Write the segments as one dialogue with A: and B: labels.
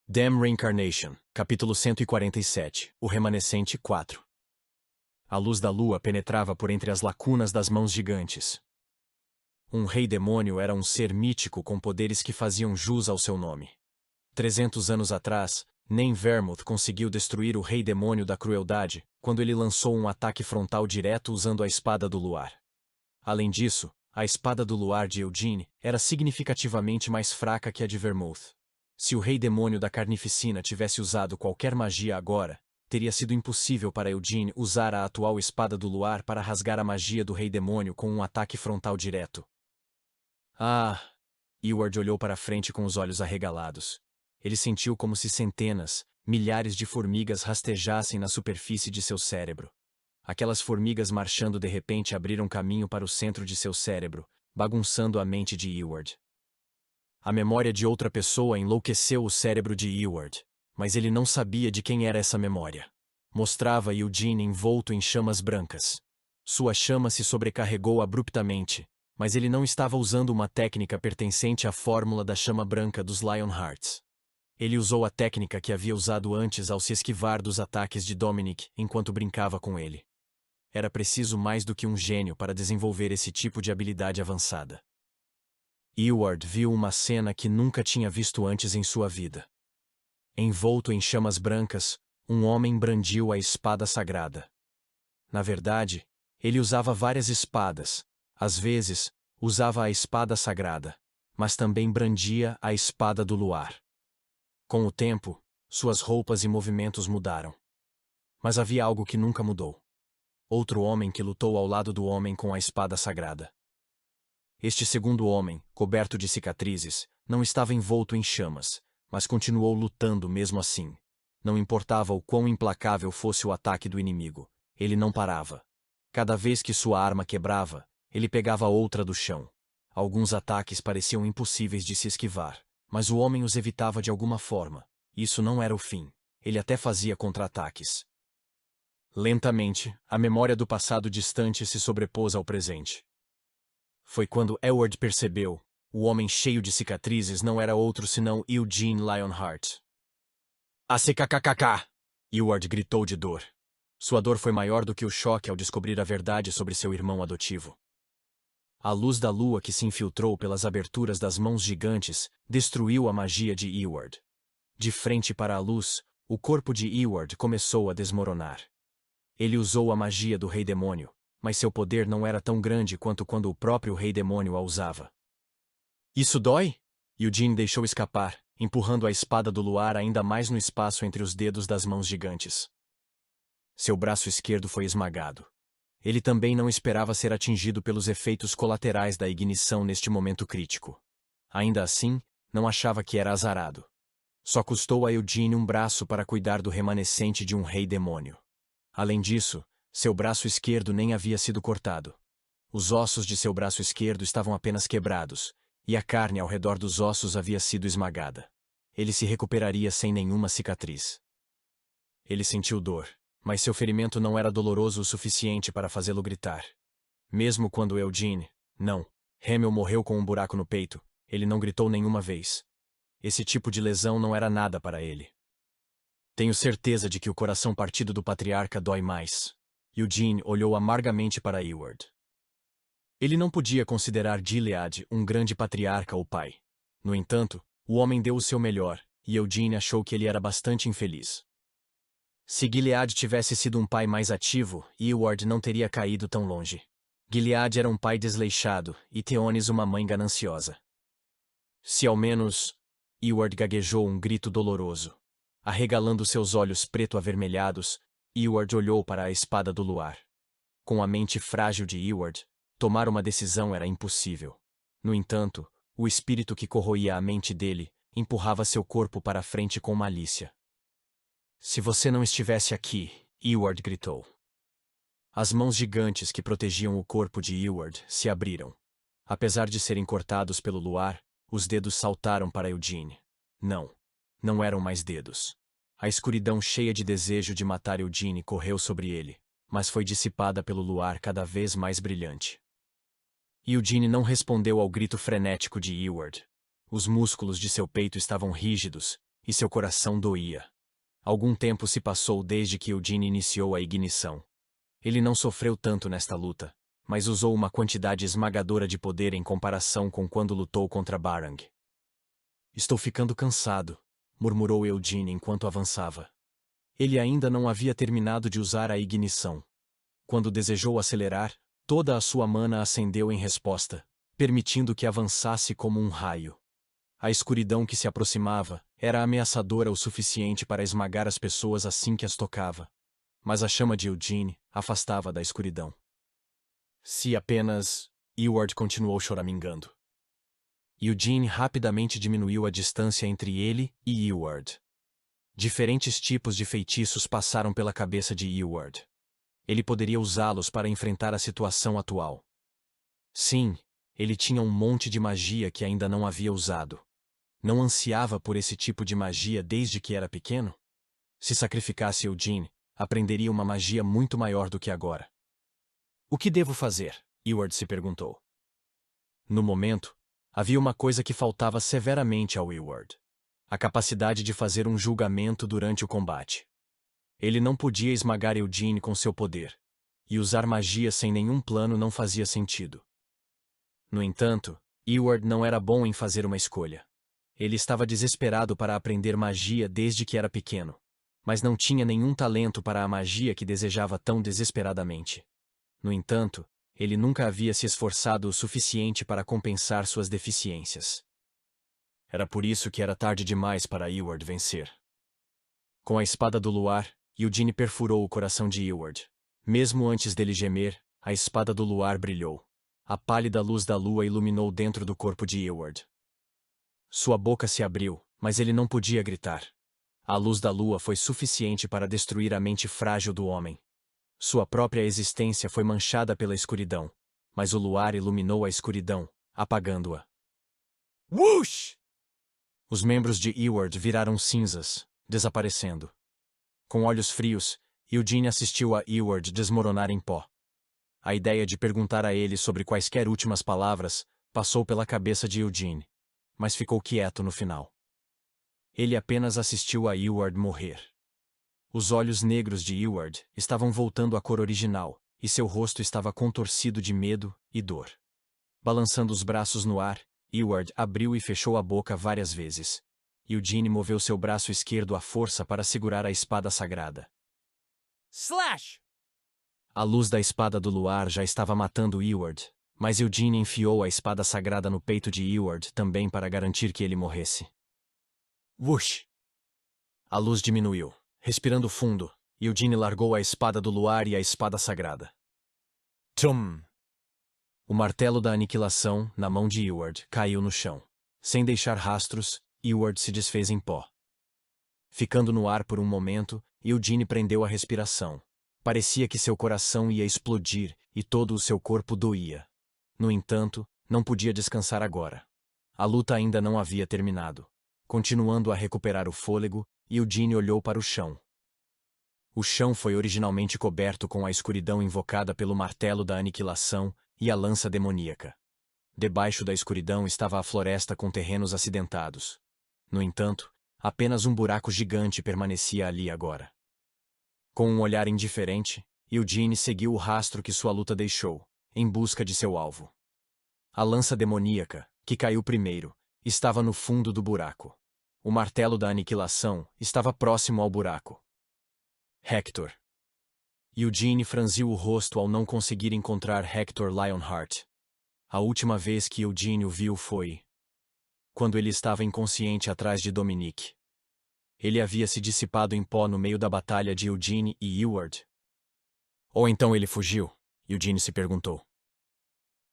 A: Damn Reincarnation, capítulo 147, O Remanescente 4. A luz da lua penetrava por entre as lacunas das mãos gigantes. Um rei-demônio era um ser mítico com poderes que faziam jus ao seu nome. 300 anos atrás, nem Vermouth conseguiu destruir o rei-demônio da crueldade quando ele lançou um ataque frontal direto usando a espada do luar. Além disso, a espada do luar de Eugene era significativamente mais fraca que a de Vermouth. Se o rei-demônio da carnificina tivesse usado qualquer magia agora, teria sido impossível para Eugene usar a atual espada do luar para rasgar a magia do rei-demônio com um ataque frontal direto. Ah! Eward olhou para frente com os olhos arregalados. Ele sentiu como se centenas, milhares de formigas rastejassem na superfície de seu cérebro. Aquelas formigas marchando de repente abriram caminho para o centro de seu cérebro, bagunçando a mente de Eward. A memória de outra pessoa enlouqueceu o cérebro de Eward, mas ele não sabia de quem era essa memória. Mostrava Eugene envolto em chamas brancas. Sua chama se sobrecarregou abruptamente, mas ele não estava usando uma técnica pertencente à fórmula da chama branca dos Lionhearts. Ele usou a técnica que havia usado antes ao se esquivar dos ataques de Dominic enquanto brincava com ele. Era preciso mais do que um gênio para desenvolver esse tipo de habilidade avançada. Eward viu uma cena que nunca tinha visto antes em sua vida. Envolto em chamas brancas, um homem brandiu a espada sagrada. Na verdade, ele usava várias espadas. Às vezes, usava a espada sagrada, mas também brandia a espada do luar. Com o tempo, suas roupas e movimentos mudaram. Mas havia algo que nunca mudou. Outro homem que lutou ao lado do homem com a espada sagrada. Este segundo homem, coberto de cicatrizes, não estava envolto em chamas, mas continuou lutando mesmo assim. Não importava o quão implacável fosse o ataque do inimigo, ele não parava. Cada vez que sua arma quebrava, ele pegava outra do chão. Alguns ataques pareciam impossíveis de se esquivar, mas o homem os evitava de alguma forma. Isso não era o fim, ele até fazia contra-ataques. Lentamente, a memória do passado distante se sobrepôs ao presente. Foi quando Eward percebeu, o homem cheio de cicatrizes não era outro senão Eugene Lionheart. ACKKKK! Eward gritou de dor. Sua dor foi maior do que o choque ao descobrir a verdade sobre seu irmão adotivo. A luz da lua que se infiltrou pelas aberturas das mãos gigantes destruiu a magia de Eward. De frente para a luz, o corpo de Eward começou a desmoronar. Ele usou a magia do rei-demônio, mas seu poder não era tão grande quanto quando o próprio rei-demônio a usava. Isso dói? Eugene deixou escapar, empurrando a espada do luar ainda mais no espaço entre os dedos das mãos gigantes. Seu braço esquerdo foi esmagado. Ele também não esperava ser atingido pelos efeitos colaterais da ignição neste momento crítico. Ainda assim, não achava que era azarado. Só custou a Eugene um braço para cuidar do remanescente de um rei-demônio. Além disso, seu braço esquerdo nem havia sido cortado. Os ossos de seu braço esquerdo estavam apenas quebrados, e a carne ao redor dos ossos havia sido esmagada. Ele se recuperaria sem nenhuma cicatriz. Ele sentiu dor, mas seu ferimento não era doloroso o suficiente para fazê-lo gritar. Mesmo quando Eugene, não, Hamill morreu com um buraco no peito, ele não gritou nenhuma vez. Esse tipo de lesão não era nada para ele. Tenho certeza de que o coração partido do patriarca dói mais. Eugene olhou amargamente para Eward. Ele não podia considerar Gilead um grande patriarca ou pai. No entanto, o homem deu o seu melhor, e Eugene achou que ele era bastante infeliz. Se Gilead tivesse sido um pai mais ativo, Eward não teria caído tão longe. Gilead era um pai desleixado, e Theonis uma mãe gananciosa. Se ao menos... Eward gaguejou um grito doloroso. Arregalando seus olhos preto-avermelhados, Eward olhou para a espada do luar. Com a mente frágil de Eward, tomar uma decisão era impossível. No entanto, o espírito que corroía a mente dele empurrava seu corpo para a frente com malícia. Se você não estivesse aqui, Eward gritou. As mãos gigantes que protegiam o corpo de Eward se abriram. Apesar de serem cortados pelo luar, os dedos saltaram para Eugene. Não eram mais dedos. A escuridão cheia de desejo de matar Eugene correu sobre ele, mas foi dissipada pelo luar cada vez mais brilhante. Eugene não respondeu ao grito frenético de Eward. Os músculos de seu peito estavam rígidos, e seu coração doía. Algum tempo se passou desde que Eugene iniciou a ignição. Ele não sofreu tanto nesta luta, mas usou uma quantidade esmagadora de poder em comparação com quando lutou contra Barang. Estou ficando cansado, murmurou Eugene enquanto avançava. Ele ainda não havia terminado de usar a ignição. Quando desejou acelerar, toda a sua mana acendeu em resposta, permitindo que avançasse como um raio. A escuridão que se aproximava era ameaçadora o suficiente para esmagar as pessoas assim que as tocava. Mas a chama de Eugene afastava da escuridão. Se apenas... Eward continuou choramingando. Eugene rapidamente diminuiu a distância entre ele e Eward. Diferentes tipos de feitiços passaram pela cabeça de Eward. Ele poderia usá-los para enfrentar a situação atual. Sim, ele tinha um monte de magia que ainda não havia usado. Não ansiava por esse tipo de magia desde que era pequeno? Se sacrificasse Eugene, aprenderia uma magia muito maior do que agora. O que devo fazer? Eward se perguntou. No momento, havia uma coisa que faltava severamente ao Eward: a capacidade de fazer um julgamento durante o combate. Ele não podia esmagar Eugene com seu poder, e usar magia sem nenhum plano não fazia sentido. No entanto, Eward não era bom em fazer uma escolha. Ele estava desesperado para aprender magia desde que era pequeno, mas não tinha nenhum talento para a magia que desejava tão desesperadamente. No entanto, ele nunca havia se esforçado o suficiente para compensar suas deficiências. Era por isso que era tarde demais para Eward vencer. Com a espada do luar, Eugene perfurou o coração de Eward. Mesmo antes dele gemer, a espada do luar brilhou. A pálida luz da lua iluminou dentro do corpo de Eward. Sua boca se abriu, mas ele não podia gritar. A luz da lua foi suficiente para destruir a mente frágil do homem. Sua própria existência foi manchada pela escuridão, mas o luar iluminou a escuridão, apagando-a. Whoosh! Os membros de Eward viraram cinzas, desaparecendo. Com olhos frios, Eugene assistiu a Eward desmoronar em pó. A ideia de perguntar a ele sobre quaisquer últimas palavras passou pela cabeça de Eugene, mas ficou quieto no final. Ele apenas assistiu a Eward morrer. Os olhos negros de Eward estavam voltando à cor original, e seu rosto estava contorcido de medo e dor. Balançando os braços no ar, Eward abriu e fechou a boca várias vezes. Eugene moveu seu braço esquerdo à força para segurar a espada sagrada. Slash! A luz da espada do luar já estava matando Eward, mas Eugene enfiou a espada sagrada no peito de Eward também para garantir que ele morresse. Whoosh! A luz diminuiu. Respirando fundo, Eugene largou a espada do luar e a espada sagrada. Tum! O martelo da aniquilação, na mão de Eward, caiu no chão. Sem deixar rastros, Eward se desfez em pó. Ficando no ar por um momento, Eugene prendeu a respiração. Parecia que seu coração ia explodir e todo o seu corpo doía. No entanto, não podia descansar agora. A luta ainda não havia terminado. Continuando a recuperar o fôlego, Eugene olhou para o chão. O chão foi originalmente coberto com a escuridão invocada pelo martelo da aniquilação e a lança demoníaca. Debaixo da escuridão estava a floresta com terrenos acidentados. No entanto, apenas um buraco gigante permanecia ali agora. Com um olhar indiferente, Eugene seguiu o rastro que sua luta deixou, em busca de seu alvo. A lança demoníaca, que caiu primeiro, estava no fundo do buraco. O martelo da aniquilação estava próximo ao buraco. Hector. Eugene franziu o rosto ao não conseguir encontrar Hector Lionheart. A última vez que Eugene o viu foi quando ele estava inconsciente atrás de Dominique. Ele havia se dissipado em pó no meio da batalha de Eugene e Eward. Ou então ele fugiu? Eugene se perguntou.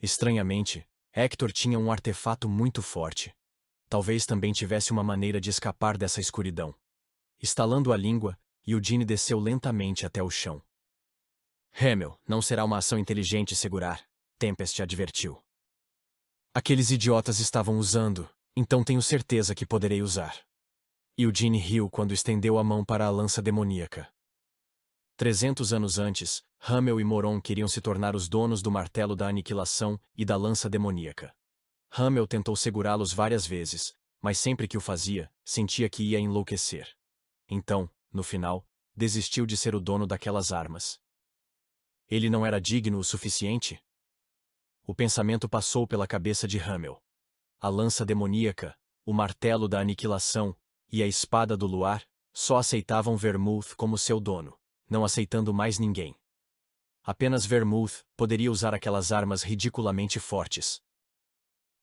A: Estranhamente, Hector tinha um artefato muito forte. Talvez também tivesse uma maneira de escapar dessa escuridão. Estalando a língua, Eugene desceu lentamente até o chão. Hamel, não será uma ação inteligente segurar, Tempest advertiu. Aqueles idiotas estavam usando, então tenho certeza que poderei usar. Eugene riu quando estendeu a mão para a lança demoníaca. 300 anos antes, Hamel e Moron queriam se tornar os donos do martelo da aniquilação e da lança demoníaca. Hamel tentou segurá-los várias vezes, mas sempre que o fazia, sentia que ia enlouquecer. Então, no final, desistiu de ser o dono daquelas armas. Ele não era digno o suficiente? O pensamento passou pela cabeça de Hamel. A lança demoníaca, o martelo da aniquilação e a espada do luar só aceitavam Vermouth como seu dono, não aceitando mais ninguém. Apenas Vermouth poderia usar aquelas armas ridiculamente fortes.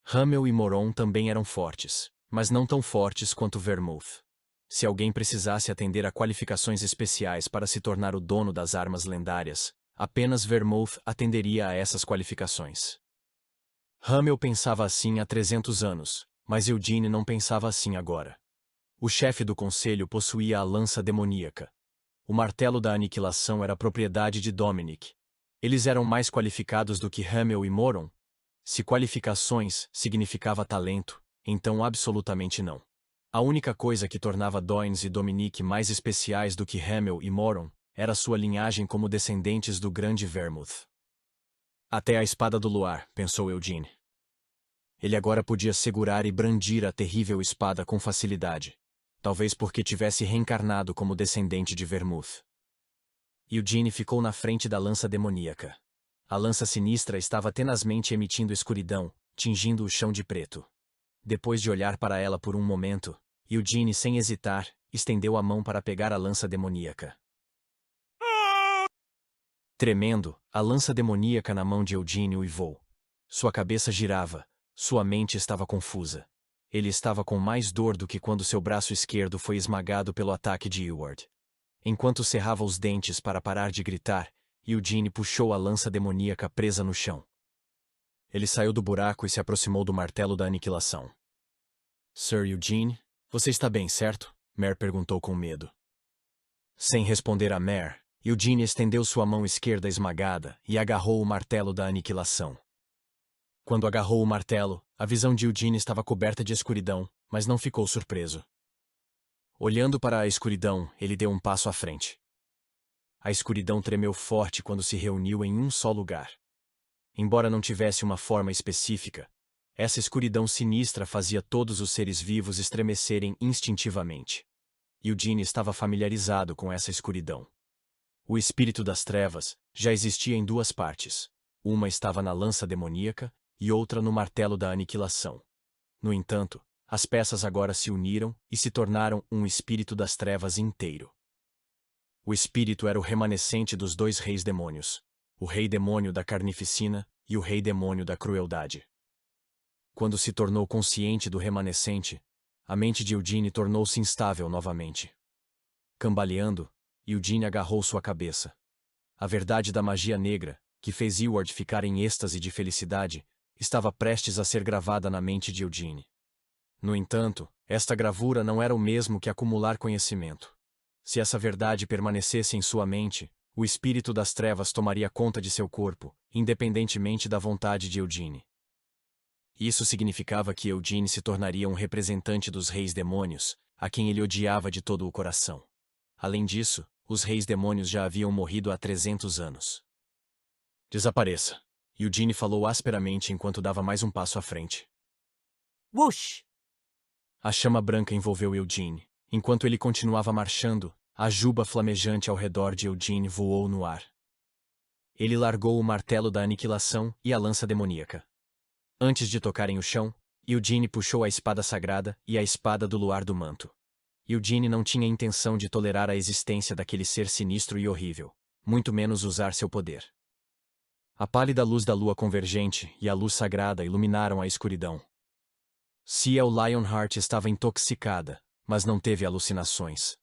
A: Hamel e Moron também eram fortes, mas não tão fortes quanto Vermouth. Se alguém precisasse atender a qualificações especiais para se tornar o dono das armas lendárias, apenas Vermouth atenderia a essas qualificações. Hamel pensava assim há 300 anos, mas Eugene não pensava assim agora. O chefe do conselho possuía a lança demoníaca. O martelo da aniquilação era propriedade de Dominic. Eles eram mais qualificados do que Hamel e Moron? Se qualificações significava talento, então absolutamente não. A única coisa que tornava Doynes e Dominic mais especiais do que Hamel e Moron era sua linhagem como descendentes do grande Vermouth. Até a espada do luar, pensou Eugene. Ele agora podia segurar e brandir a terrível espada com facilidade, talvez porque tivesse reencarnado como descendente de Vermouth. Eugene ficou na frente da lança demoníaca. A lança sinistra estava tenazmente emitindo escuridão, tingindo o chão de preto. Depois de olhar para ela por um momento, Eugene, sem hesitar, estendeu a mão para pegar a lança demoníaca. Tremendo, a lança demoníaca na mão de Eugene uivou. Sua cabeça girava, sua mente estava confusa. Ele estava com mais dor do que quando seu braço esquerdo foi esmagado pelo ataque de Eward. Enquanto cerrava os dentes para parar de gritar, Eugene puxou a lança demoníaca presa no chão. Ele saiu do buraco e se aproximou do martelo da aniquilação. Sir Eugene, você está bem, certo? Mare perguntou com medo. Sem responder a Mare, Eugene estendeu sua mão esquerda esmagada e agarrou o martelo da aniquilação. Quando agarrou o martelo, a visão de Eugene estava coberta de escuridão, mas não ficou surpreso. Olhando para a escuridão, ele deu um passo à frente. A escuridão tremeu forte quando se reuniu em um só lugar. Embora não tivesse uma forma específica, essa escuridão sinistra fazia todos os seres vivos estremecerem instintivamente. Eugene estava familiarizado com essa escuridão. O espírito das trevas já existia em duas partes. Uma estava na lança demoníaca e outra no martelo da aniquilação. No entanto, as peças agora se uniram e se tornaram um espírito das trevas inteiro. O espírito era o remanescente dos dois reis demônios, o rei demônio da carnificina e o rei demônio da crueldade. Quando se tornou consciente do remanescente, a mente de Eugene tornou-se instável novamente. Cambaleando, Eugene agarrou sua cabeça. A verdade da magia negra, que fez Eward ficar em êxtase de felicidade, estava prestes a ser gravada na mente de Eugene. No entanto, esta gravura não era o mesmo que acumular conhecimento. Se essa verdade permanecesse em sua mente, o espírito das trevas tomaria conta de seu corpo, independentemente da vontade de Eugene. Isso significava que Eugene se tornaria um representante dos reis demônios, a quem ele odiava de todo o coração. Além disso, os reis demônios já haviam morrido há 300 anos. Desapareça. Eugene falou asperamente enquanto dava mais um passo à frente.
B: Whoosh!
A: A chama branca envolveu Eugene. Enquanto ele continuava marchando, a juba flamejante ao redor de Eugene voou no ar. Ele largou o martelo da aniquilação e a lança demoníaca. Antes de tocarem o chão, Eugene puxou a espada sagrada e a espada do luar do manto. Eugene não tinha intenção de tolerar a existência daquele ser sinistro e horrível, muito menos usar seu poder. A pálida luz da lua convergente e a luz sagrada iluminaram a escuridão. Ciel Lionheart estava intoxicada, mas não teve alucinações.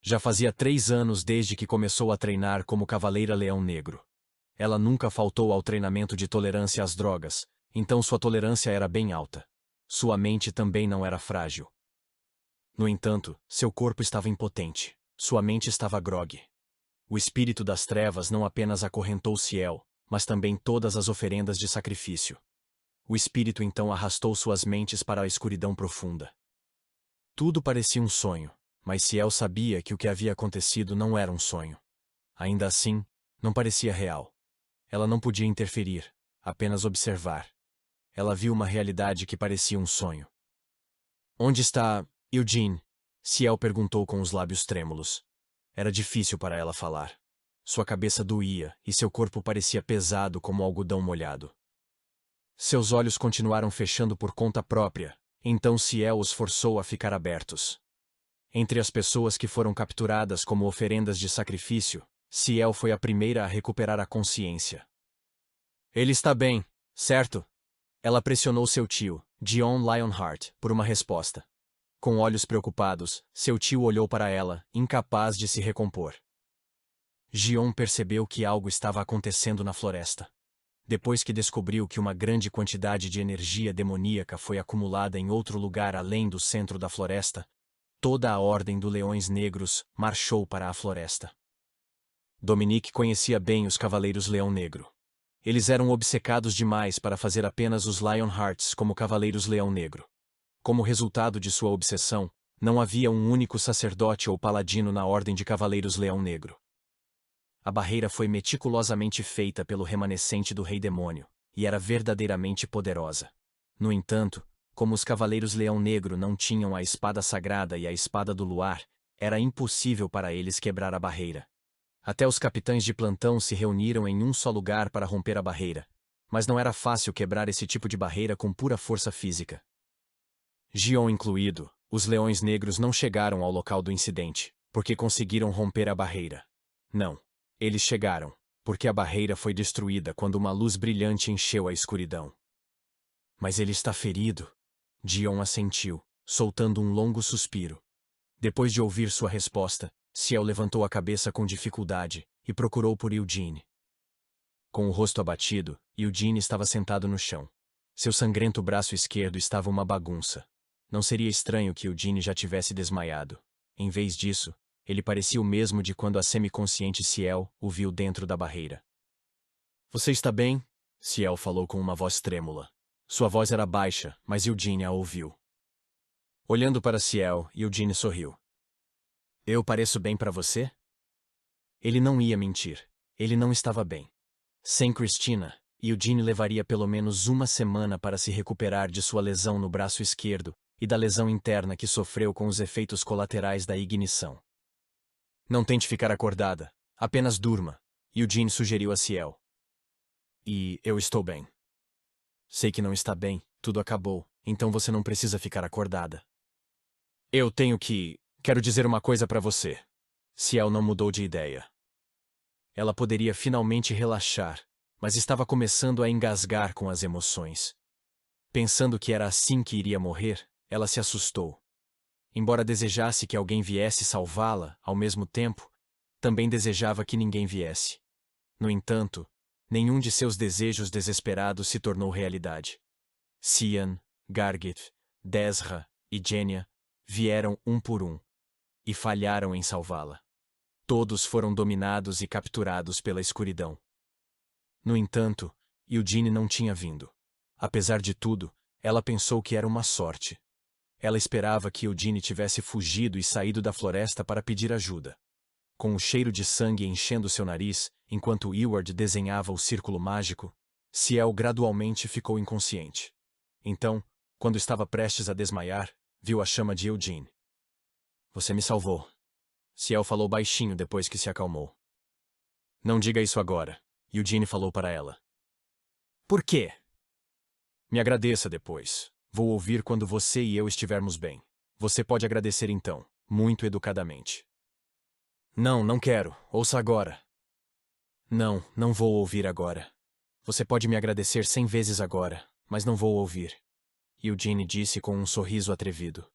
A: Já fazia 3 anos desde que começou a treinar como Cavaleira Leão Negro. Ela nunca faltou ao treinamento de tolerância às drogas, então sua tolerância era bem alta. Sua mente também não era frágil. No entanto, seu corpo estava impotente. Sua mente estava grogue. O espírito das trevas não apenas acorrentou Ciel, mas também todas as oferendas de sacrifício. O espírito então arrastou suas mentes para a escuridão profunda. Tudo parecia um sonho, mas Ciel sabia que o que havia acontecido não era um sonho. Ainda assim, não parecia real. Ela não podia interferir, apenas observar. Ela viu uma realidade que parecia um sonho. Onde está Eugene? Ciel perguntou com os lábios trêmulos. Era difícil para ela falar. Sua cabeça doía e seu corpo parecia pesado como algodão molhado. Seus olhos continuaram fechando por conta própria, então Ciel os forçou a ficar abertos. Entre as pessoas que foram capturadas como oferendas de sacrifício, Ciel foi a primeira a recuperar a consciência. Ele está bem, certo? Ela pressionou seu tio, Dion Lionheart, por uma resposta. Com olhos preocupados, seu tio olhou para ela, incapaz de se recompor. Gion percebeu que algo estava acontecendo na floresta. Depois que descobriu que uma grande quantidade de energia demoníaca foi acumulada em outro lugar além do centro da floresta, toda a Ordem dos Leões Negros marchou para a floresta. Dominique conhecia bem os Cavaleiros Leão Negro. Eles eram obcecados demais para fazer apenas os Lionhearts como Cavaleiros Leão Negro. Como resultado de sua obsessão, não havia um único sacerdote ou paladino na Ordem de Cavaleiros Leão Negro. A barreira foi meticulosamente feita pelo remanescente do Rei Demônio, e era verdadeiramente poderosa. No entanto, como os Cavaleiros Leão Negro não tinham a Espada Sagrada e a Espada do Luar, era impossível para eles quebrar a barreira. Até os capitães de plantão se reuniram em um só lugar para romper a barreira, mas não era fácil quebrar esse tipo de barreira com pura força física. Gion incluído, os Leões Negros não chegaram ao local do incidente, porque conseguiram romper a barreira. Não. Eles chegaram, porque a barreira foi destruída quando uma luz brilhante encheu a escuridão. Mas ele está ferido. Dion assentiu, soltando um longo suspiro. Depois de ouvir sua resposta, Ciel levantou a cabeça com dificuldade e procurou por Eugene. Com o rosto abatido, Eugene estava sentado no chão. Seu sangrento braço esquerdo estava uma bagunça. Não seria estranho que Eugene já tivesse desmaiado. Em vez disso, ele parecia o mesmo de quando a semiconsciente Ciel o viu dentro da barreira. Você está bem? Ciel falou com uma voz trêmula. Sua voz era baixa, mas Eugene a ouviu. Olhando para Ciel, Eugene sorriu. Eu pareço bem para você? Ele não ia mentir. Ele não estava bem. Sem Christina, Eugene levaria pelo menos uma semana para se recuperar de sua lesão no braço esquerdo e da lesão interna que sofreu com os efeitos colaterais da ignição. Não tente ficar acordada. Apenas durma, Eugene sugeriu a Ciel. E eu estou bem. Sei que não está bem, tudo acabou, então você não precisa ficar acordada. Eu tenho que... Quero dizer uma coisa para você. Ciel não mudou de ideia. Ela poderia finalmente relaxar, mas estava começando a engasgar com as emoções. Pensando que era assim que iria morrer, ela se assustou. Embora desejasse que alguém viesse salvá-la, ao mesmo tempo, também desejava que ninguém viesse. No entanto, nenhum de seus desejos desesperados se tornou realidade. Cian, Gargith, Desra e Genya vieram um por um, e falharam em salvá-la. Todos foram dominados e capturados pela escuridão. No entanto, Eugene não tinha vindo. Apesar de tudo, ela pensou que era uma sorte. Ela esperava que Eugene tivesse fugido e saído da floresta para pedir ajuda. Com o cheiro de sangue enchendo seu nariz, enquanto Eward desenhava o círculo mágico, Ciel gradualmente ficou inconsciente. Então, quando estava prestes a desmaiar, viu a chama de Eugene. Você me salvou. Ciel falou baixinho depois que se acalmou. Não diga isso agora, Eugene falou para ela. Por quê? Me agradeça depois. Vou ouvir quando você e eu estivermos bem. Você pode agradecer então, muito educadamente. Não, não quero. Ouça agora. Não, não vou ouvir agora. Você pode me agradecer 100 vezes agora, mas não vou ouvir. Eugene disse com um sorriso atrevido.